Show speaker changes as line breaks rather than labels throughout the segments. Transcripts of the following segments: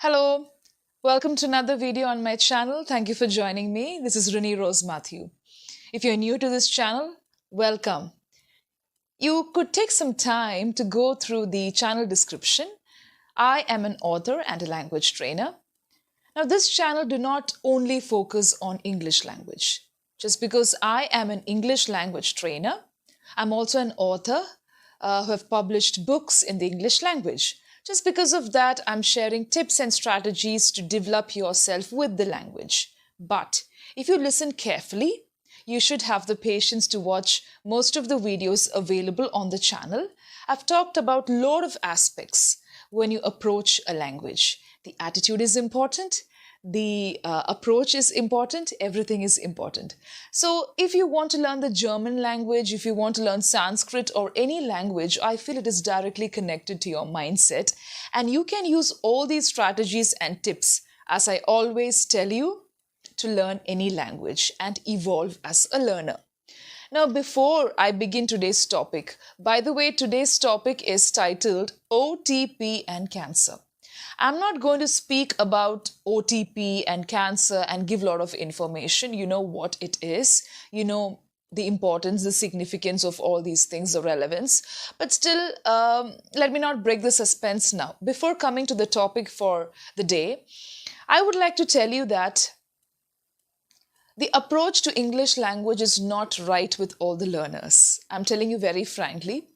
Hello, welcome to another video on my channel. Thank you for joining me. This is Rini Rose Matthew. If you're new to this channel, welcome. You could take some time to go through the channel description. I am an author and a language trainer. Now, this channel do not only focus on English language. Just because I am an English language trainer, I'm also an author who have published books in the English language. Just because of that, I'm sharing tips and strategies to develop yourself with the language. But if you listen carefully, you should have the patience to watch most of the videos available on the channel. I've talked about a lot of aspects when you approach a language. The attitude is important. The approach is important. Everything is important. So if you want to learn the German language, if you want to learn Sanskrit or any language, I feel it is directly connected to your mindset. And you can use all these strategies and tips, as I always tell you, to learn any language and evolve as a learner. Now, before I begin today's topic, by the way, today's topic is titled OTP and Cancer. I'm not going to speak about OTP and cancer and give a lot of information. You know what it is. You know the importance, the significance of all these things, the relevance. But still, let me not break the suspense now. Before coming to the topic for the day, I would like to tell you that the approach to English language is not right with all the learners. I'm telling you very frankly.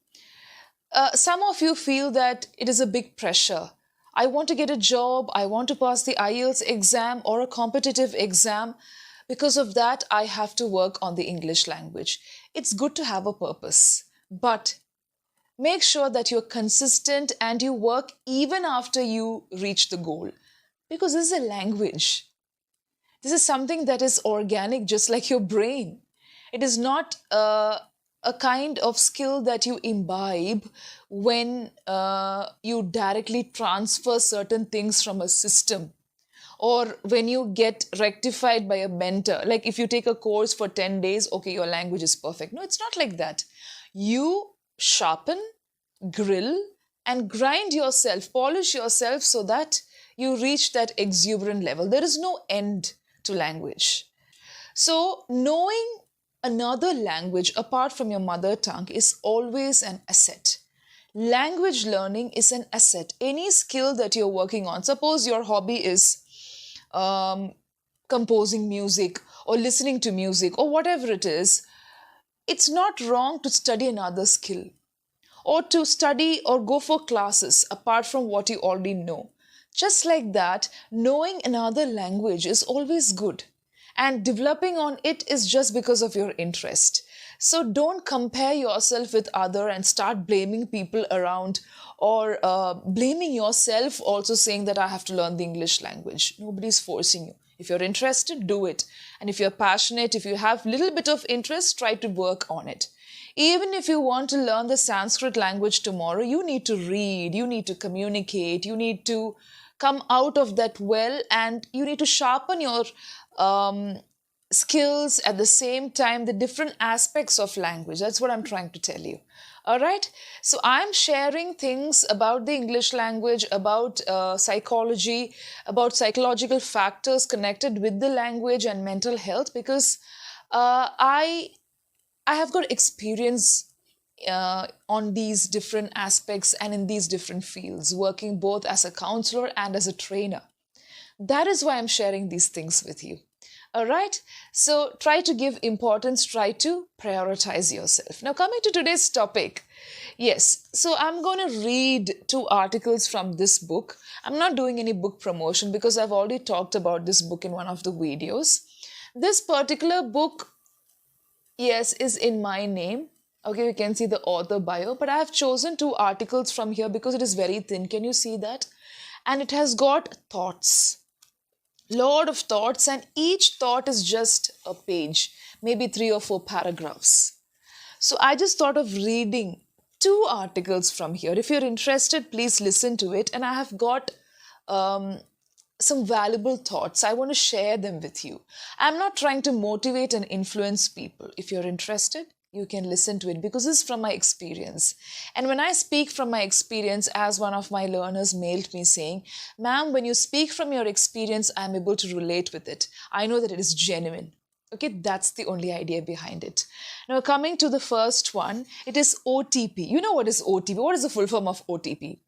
Some of you feel that it is a big pressure. I want to get a job, I want to pass the IELTS exam or a competitive exam. Because of that, I have to work on the English language. It's good to have a purpose, but make sure that you're consistent and you work even after you reach the goal. Because this is a language. This is something that is organic, just like your brain. It is not a kind of skill that you imbibe when you directly transfer certain things from a system, or when you get rectified by a mentor. Like if you take a course for 10 days, okay, your language is perfect. No, it's not like that. You sharpen, grill, and grind yourself, polish yourself so that you reach that exuberant level. There is no end to language. So knowing another language apart from your mother tongue is always an asset. Language learning is an asset. Any skill that you're working on, suppose your hobby is composing music or listening to music or whatever it is, it's not wrong to study another skill or to study or go for classes apart from what you already know. Just like that, knowing another language is always good. And developing on it is just because of your interest. So don't compare yourself with other and start blaming people around, or blaming yourself also saying that I have to learn the English language. Nobody's forcing you. If you're interested, do it. And if you're passionate, if you have a little bit of interest, try to work on it. Even if you want to learn the Sanskrit language tomorrow, you need to read, you need to communicate, you need to come out of that well, and you need to sharpen your skills at the same time, the different aspects of language. That's what I'm trying to tell you. All right. So I'm sharing things about the English language, about psychology, about psychological factors connected with the language and mental health, because I have got experience on these different aspects and in these different fields, working both as a counselor and as a trainer. That is why I'm sharing these things with you. All right. So try to give importance, try to prioritize yourself. Now, coming to today's topic. Yes. So I'm going to read 2 articles from this book. I'm not doing any book promotion because I've already talked about this book in one of the videos. This particular book, yes, is in my name. Okay, you can see the author bio, but I have chosen 2 articles from here because it is very thin. Can you see that? And it has got thoughts. Lot of thoughts, and each thought is just a page, maybe 3 or 4 paragraphs. So I just thought of reading 2 articles from here. If you're interested, please listen to it. And I have got some valuable thoughts. I want to share them with you. I'm not trying to motivate and influence people. If you're interested, you can listen to it because this is from my experience. And when I speak from my experience, as one of my learners mailed me saying, ma'am, when you speak from your experience, I'm able to relate with it. I know that it is genuine. Okay, that's the only idea behind it. Now, coming to the first one, it is OTP. You know what is OTP? What is the full form of OTP?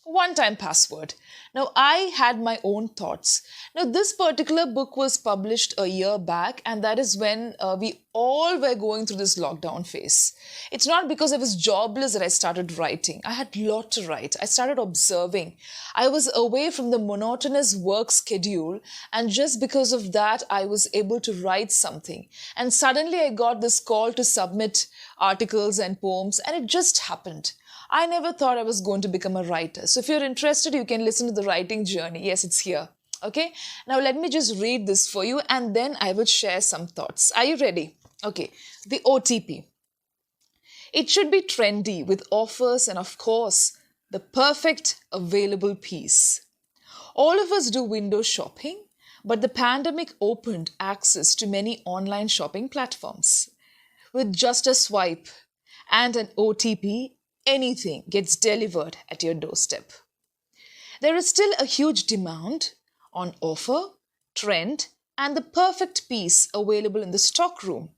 One-time password. Now, I had my own thoughts. Now, this particular book was published a year back, and that is when we all were going through this lockdown phase. It's not because I was jobless that I started writing. I had a lot to write. I started observing. I was away from the monotonous work schedule, and just because of that, I was able to write something. And suddenly, I got this call to submit articles and poems, and it just happened. I never thought I was going to become a writer. So if you're interested, you can listen to the writing journey. Yes, it's here. Okay. Now let me just read this for you and then I will share some thoughts. Are you ready? Okay. The OTP. It should be trendy with offers and of course, the perfect available piece. All of us do window shopping, but the pandemic opened access to many online shopping platforms. With just a swipe and an OTP, anything gets delivered at your doorstep. There is still a huge demand on offer, trend, and the perfect piece available in the stockroom.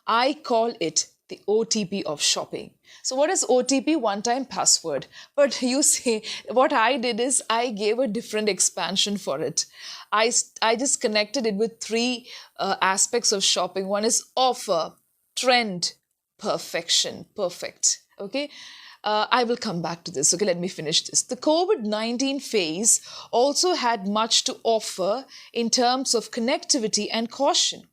I call it the OTP of shopping. So what is OTP? One-time password. But you see, what I did is I gave a different expansion for it. I just connected it with three aspects of shopping. One is offer, trend, perfection, perfect. Okay. I will come back to this. Okay, let me finish this. The COVID-19 phase also had much to offer in terms of connectivity and caution.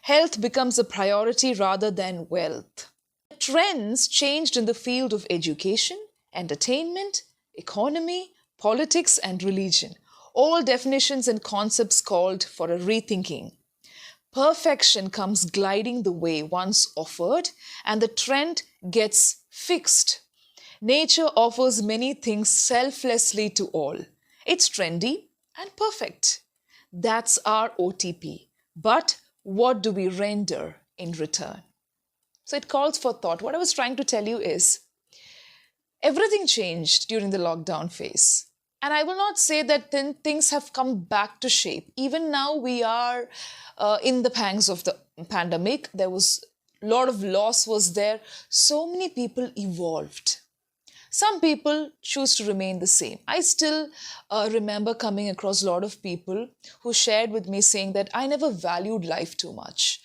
Health becomes a priority rather than wealth. Trends changed in the field of education, entertainment, economy, politics, and religion. All definitions and concepts called for a rethinking. Perfection comes gliding the way once offered, and the trend gets fixed. Nature offers many things selflessly to all. It's trendy and perfect. That's our OTP. But what do we render in return? So it calls for thought. What I was trying to tell you is everything changed during the lockdown phase. And I will not say that then things have come back to shape. Even now we are in the pangs of the pandemic. There was a lot of loss was there. So many people evolved. Some people choose to remain the same. I still remember coming across a lot of people who shared with me saying that I never valued life too much.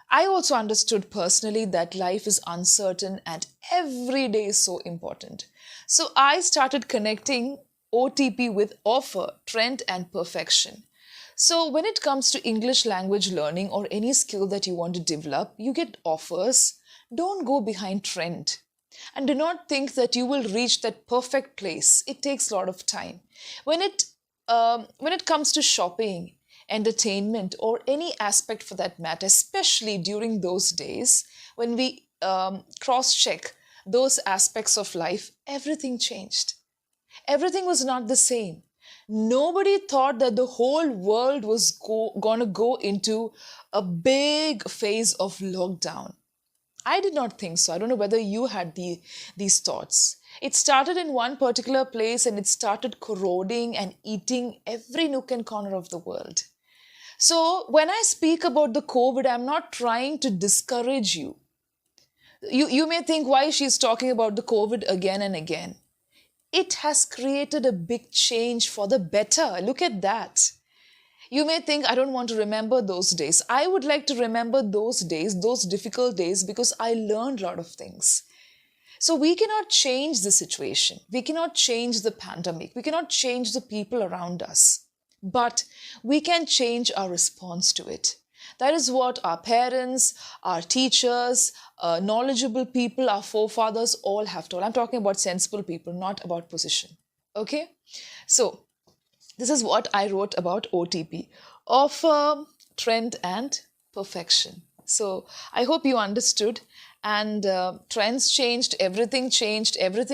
I also understood personally that life is uncertain and every day is so important. So I started connecting OTP with offer, trend, and perfection. So when it comes to English language learning or any skill that you want to develop, you get offers. Don't go behind trend. And do not think that you will reach that perfect place. It takes a lot of time. When it comes to shopping, entertainment, or any aspect for that matter, especially during those days when we cross-check those aspects of life, everything changed. Everything was not the same. Nobody thought that the whole world was going to go into a big phase of lockdown. I did not think so. I don't know whether you had these thoughts. It started in one particular place and it started corroding and eating every nook and corner of the world. So when I speak about the COVID, I'm not trying to discourage you. You may think why she's talking about the COVID again and again. It has created a big change for the better. Look at that. You may think, I don't want to remember those days. I would like to remember those days, those difficult days, because I learned a lot of things. So we cannot change the situation. We cannot change the pandemic. We cannot change the people around us. But we can change our response to it. That is what our parents, our teachers, knowledgeable people, our forefathers all have told. I'm talking about sensible people, not about position. Okay? So, this is what I wrote about OTP, offer, trend, and perfection. So I hope you understood. And trends changed, everything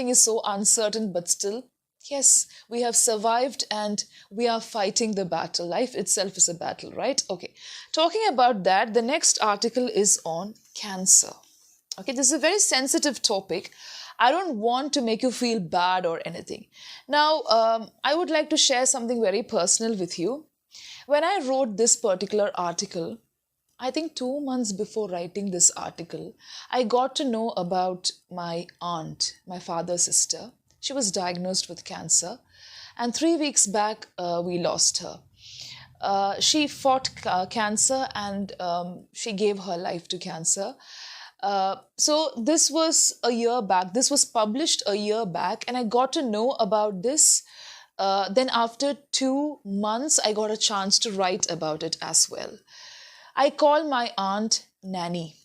is so uncertain, but still, yes, we have survived and we are fighting the battle. Life itself is a battle, right? Okay, talking about that, the next article is on cancer. Okay, this is a very sensitive topic. I don't want to make you feel bad or anything. Now, I would like to share something very personal with you. When I wrote this particular article, I think 2 months before writing this article, I got to know about my aunt, my father's sister. She was diagnosed with cancer, and 3 weeks back, we lost her. She fought cancer, and she gave her life to cancer. So this was a year back. This was published a year back, and I got to know about this. Then after 2 months, I got a chance to write about it as well. I call my aunt Nanny,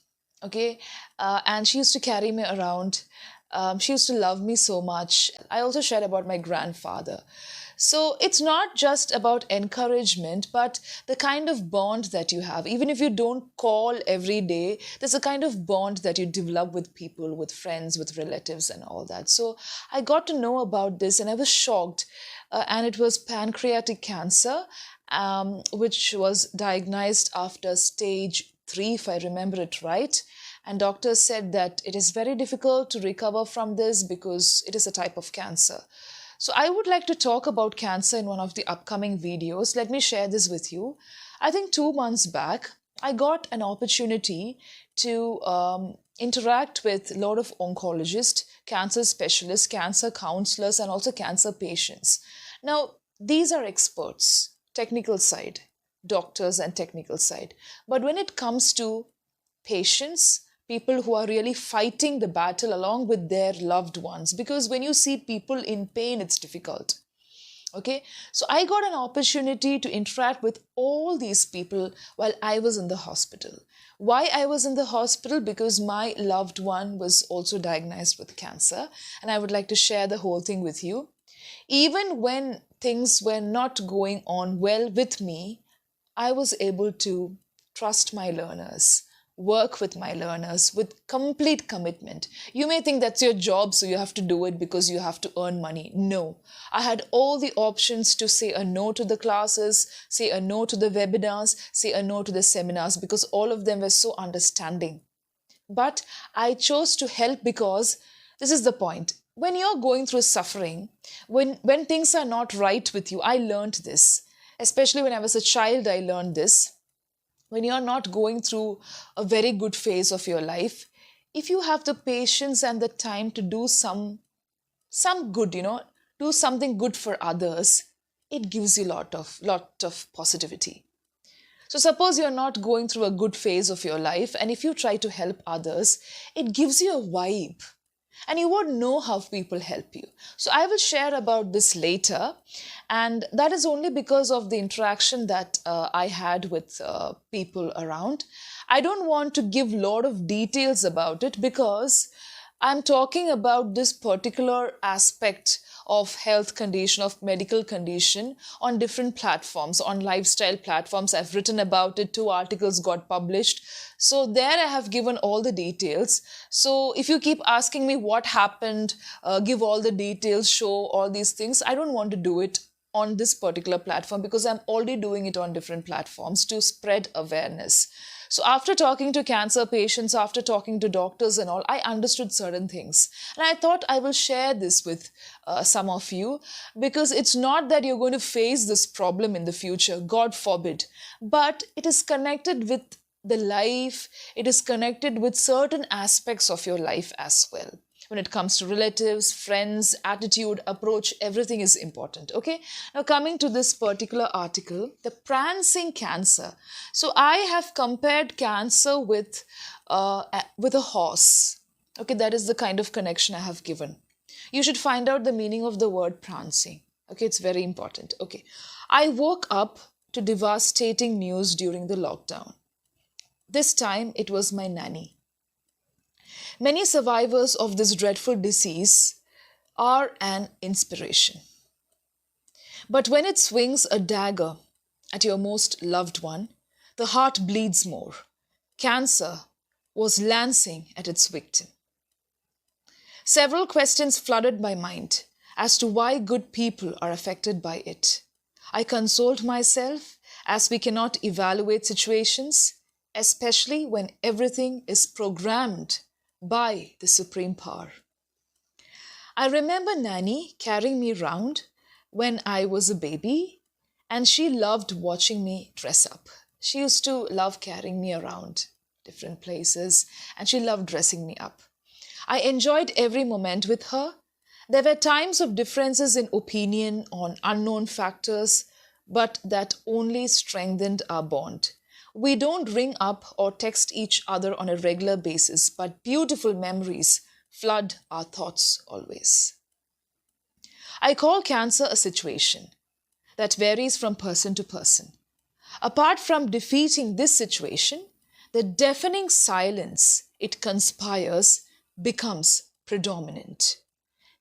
okay? And she used to carry me around. She used to love me so much. I also shared about my grandfather. So it's not just about encouragement, but the kind of bond that you have. Even if you don't call every day, there's a kind of bond that you develop with people, with friends, with relatives, and all that. So I got to know about this and I was shocked. And it was pancreatic cancer, which was diagnosed after stage 3, if I remember it right. And doctors said that it is very difficult to recover from this because it is a type of cancer. So I would like to talk about cancer in one of the upcoming videos. Let me share this with you. I think 2 months back, I got an opportunity to interact with a lot of oncologists, cancer specialists, cancer counselors, and also cancer patients. Now, these are experts, technical side, doctors and technical side. But when it comes to patients, people who are really fighting the battle along with their loved ones, because when you see people in pain, it's difficult. Okay, so I got an opportunity to interact with all these people while I was in the hospital. Why I was in the hospital? Because my loved one was also diagnosed with cancer, and I would like to share the whole thing with you. Even when things were not going on well with me, I was able to trust my learners, work with my learners with complete commitment. You may think that's your job, so you have to do it because you have to earn money. No, I had all the options to say a no to the classes, say a no to the webinars, say a no to the seminars, because all of them were so understanding. But I chose to help because this is the point. When you're going through suffering, when things are not right with you, I learned this. Especially when I was a child, I learned this. When you're not going through a very good phase of your life, if you have the patience and the time to do some good, do something good for others, it gives you lot of positivity. So suppose you're not going through a good phase of your life, and if you try to help others, it gives you a vibe. And you won't know how people help you. So I will share about this later. And that is only because of the interaction that I had with people around. I don't want to give a lot of details about it because I'm talking about this particular aspect of health condition, of medical condition on different platforms, on lifestyle platforms. I've written about it, 2 articles got published. So there I have given all the details. So if you keep asking me what happened, give all the details, show all these things, I don't want to do it on this particular platform because I'm already doing it on different platforms to spread awareness. So after talking to cancer patients, after talking to doctors and all, I understood certain things. And I thought I will share this with some of you because it's not that you're going to face this problem in the future, God forbid, but it is connected with the life, it is connected with certain aspects of your life as well. When it comes to relatives, friends, attitude, approach, everything is important. Okay. Now coming to this particular article, the prancing cancer. So I have compared cancer with a horse. Okay, that is the kind of connection I have given. You should find out the meaning of the word prancing. Okay, it's very important. Okay, I woke up to devastating news during the lockdown. This time it was my nanny. Many survivors of this dreadful disease are an inspiration. But when it swings a dagger at your most loved one, the heart bleeds more. Cancer was lancing at its victim. Several questions flooded my mind as to why good people are affected by it. I consoled myself as we cannot evaluate situations, especially when everything is programmed by the supreme power. I remember Nanny carrying me round when I was a baby, and she loved watching me dress up. She used to love carrying me around different places, and she loved dressing me up. I enjoyed every moment with her. There were times of differences in opinion on unknown factors, but that only strengthened our bond. We don't ring up or text each other on a regular basis, but beautiful memories flood our thoughts always. I call cancer a situation that varies from person to person. Apart from defeating this situation, the deafening silence it conspires becomes predominant.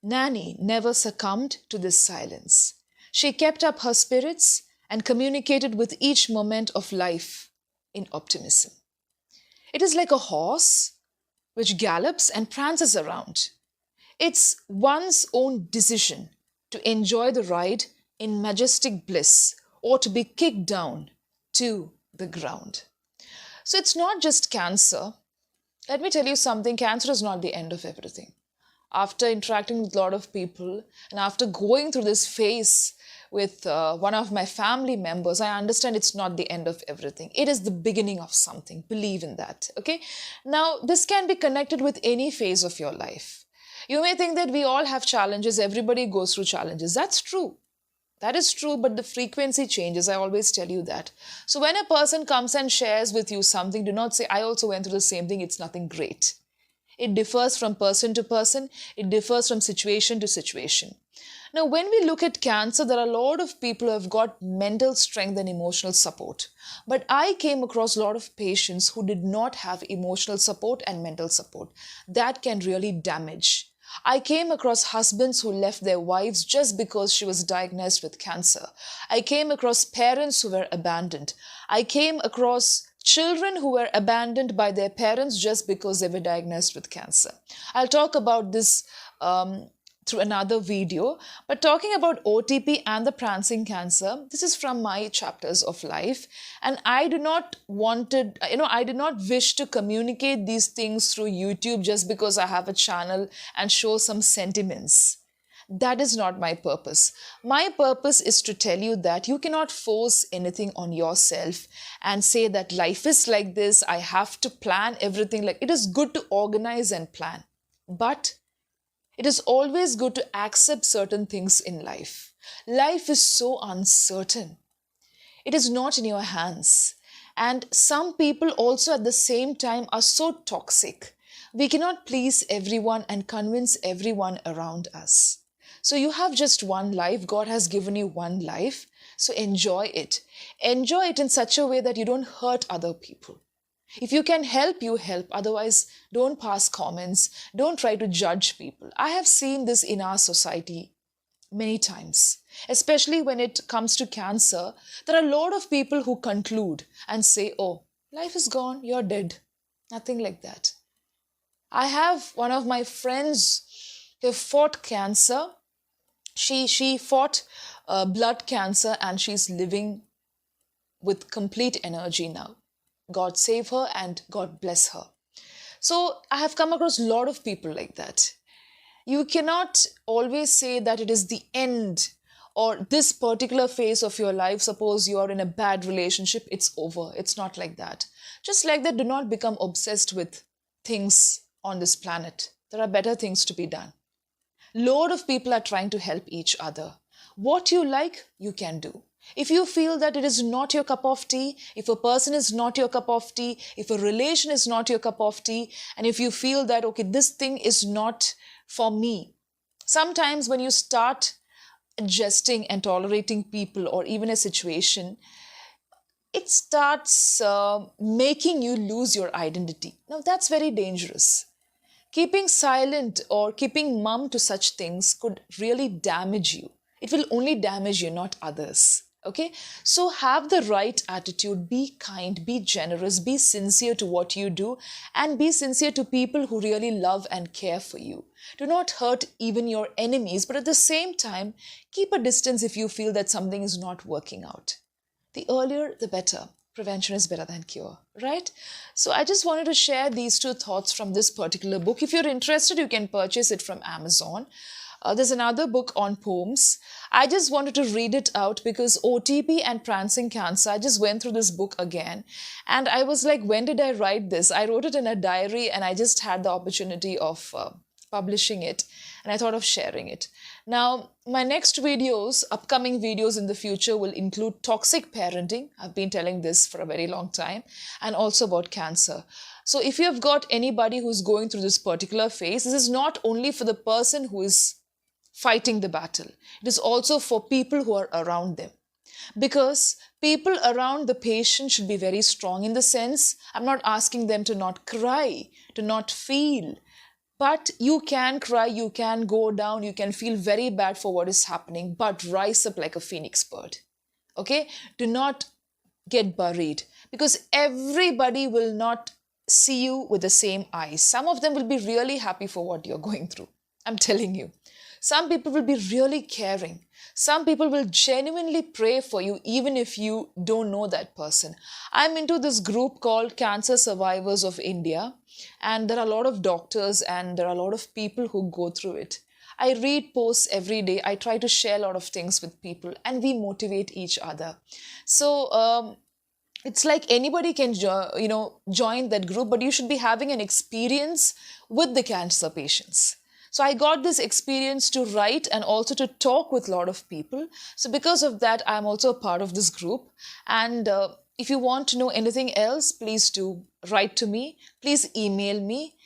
Nanny never succumbed to this silence. She kept up her spirits and communicated with each moment of life in optimism. It is like a horse which gallops and prances around. It's one's own decision to enjoy the ride in majestic bliss or to be kicked down to the ground. So it's not just cancer. Let me tell you something, cancer is not the end of everything. After interacting with a lot of people and after going through this phase with one of my family members, I understand it's not the end of everything. It is the beginning of something. Believe in that. Okay. Now, this can be connected with any phase of your life. You may think that we all have challenges. Everybody goes through challenges. That's true. That is true, but the frequency changes. I always tell you that. So when a person comes and shares with you something, do not say, I also went through the same thing. It's nothing great. It differs from person to person. It differs from situation to situation. Now, when we look at cancer, there are a lot of people who have got mental strength and emotional support. But I came across a lot of patients who did not have emotional support and mental support. That can really damage. I came across husbands who left their wives just because she was diagnosed with cancer. I came across parents who were abandoned. I came across children who were abandoned by their parents just because they were diagnosed with cancer. I'll talk about this through another video. But talking about OTP and the prancing cancer, this is from my chapters of life. And I did not wish to communicate these things through YouTube just because I have a channel and show some sentiments. That is not my purpose. My purpose is to tell you that you cannot force anything on yourself and say that life is like this, I have to plan everything. Like, it is good to organize and plan. But it is always good to accept certain things in life. Life is so uncertain. It is not in your hands. And some people also at the same time are so toxic. We cannot please everyone and convince everyone around us. So you have just one life. God has given you one life. So enjoy it. Enjoy it in such a way that you don't hurt other people. If you can help, you help. Otherwise, don't pass comments. Don't try to judge people. I have seen this in our society many times, especially when it comes to cancer. There are a lot of people who conclude and say, oh, life is gone, you're dead. Nothing like that. I have one of my friends who fought cancer. She fought blood cancer and she's living with complete energy now. God save her and God bless her. So I have come across a lot of people like that. You cannot always say that it is the end or this particular phase of your life. Suppose you are in a bad relationship, it's over. It's not like that. Just like that, do not become obsessed with things on this planet. There are better things to be done. Load of people are trying to help each other. What you like, you can do. If you feel that it is not your cup of tea, if a person is not your cup of tea, if a relation is not your cup of tea, and if you feel that, okay, this thing is not for me. Sometimes when you start adjusting and tolerating people or even a situation, it starts making you lose your identity. Now that's very dangerous. Keeping silent or keeping mum to such things could really damage you. It will only damage you, not others. Okay, so have the right attitude, be kind, be generous, be sincere to what you do, and be sincere to people who really love and care for you. Do not hurt even your enemies, but at the same time, keep a distance if you feel that something is not working out. The earlier, the better. prevention is better than cure, right? So I just wanted to share these two thoughts from this particular book. If you're interested, you can purchase it from Amazon. There's another book on poems. I just wanted to read it out because OTP and prancing cancer, I just went through this book again. And I was like, when did I write this? I wrote it in a diary and I just had the opportunity of publishing it. And I thought of sharing it. Now, my next videos, upcoming videos in the future will include toxic parenting. I've been telling this for a very long time. And also about cancer. So if you have got anybody who's going through this particular phase, this is not only for the person who is fighting the battle. It is also for people who are around them. Because people around the patient should be very strong in the sense, I'm not asking them to not cry, to not feel. But you can cry, you can go down, you can feel very bad for what is happening, but rise up like a phoenix bird. Okay? Do not get buried because everybody will not see you with the same eyes. Some of them will be really happy for what you're going through. I'm telling you. Some people will be really caring. Some people will genuinely pray for you even if you don't know that person. I'm into this group called Cancer Survivors of India, and there are a lot of doctors and there are a lot of people who go through it. I read posts every day. I try to share a lot of things with people and we motivate each other. So it's like anybody can join that group, but you should be having an experience with the cancer patients. So I got this experience to write and also to talk with a lot of people. So because of that, I'm also a part of this group. And if you want to know anything else, please do write to me. Please email me.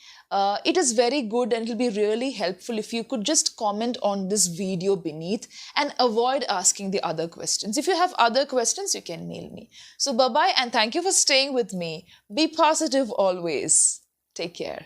It is very good and it will be really helpful if you could just comment on this video beneath and avoid asking the other questions. If you have other questions, you can mail me. So bye-bye and thank you for staying with me. Be positive always. Take care.